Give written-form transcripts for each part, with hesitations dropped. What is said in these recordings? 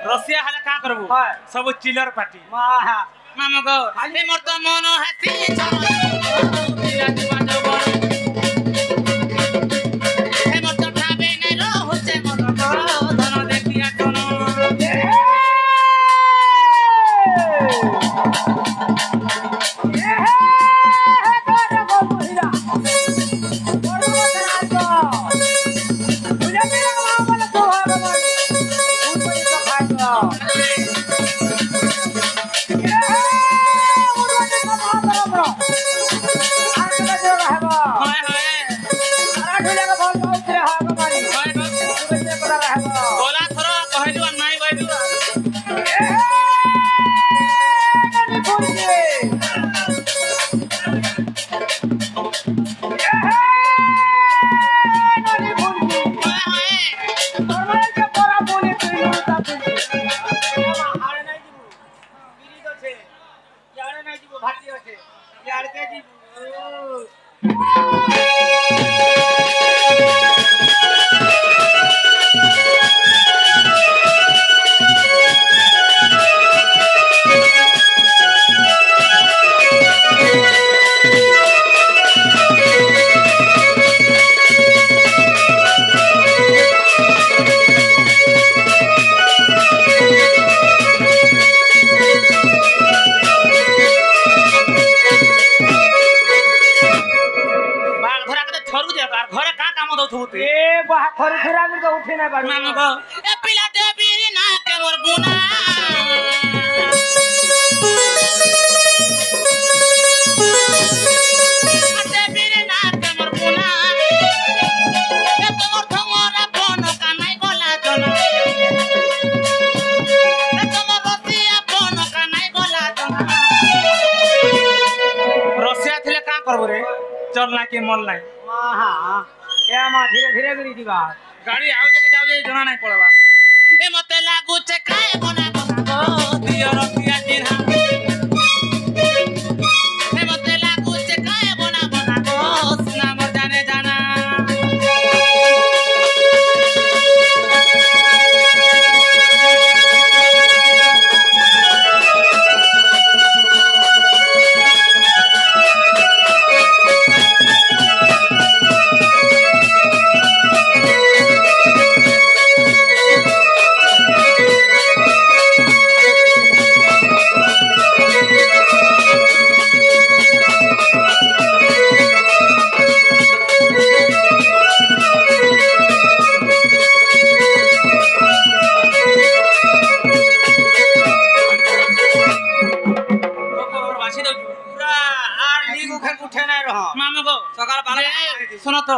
रसिया हले का करबो सब चिलर पार्टी मामा गो ए मोर तो मन हाथी छरो बिराज बाजो ए मोर तो ठाबे नै रहउचे मन को धन देखिया कोन चलना के मन नाही ए मा धीरे धीरे करी दिबा गाड़ी आउ जे जाउ जे जना नाही पड़वा ए मते लागू छे खाए बना गो दियो रतिया चिन्हा ए मते लागू छे खाए बना गो सुना मर जाने जाना सुनो तो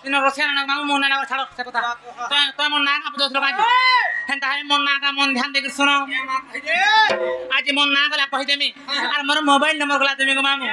इन रसिया ना मामू मोना ना छाड़ो से कथा तो मन ना का बुझो लगा हेंता है मन ना का मन ध्यान दे सुनो आज मन ना गला कहि देमी और मोर मोबाइल नंबर गला देमी गो मामू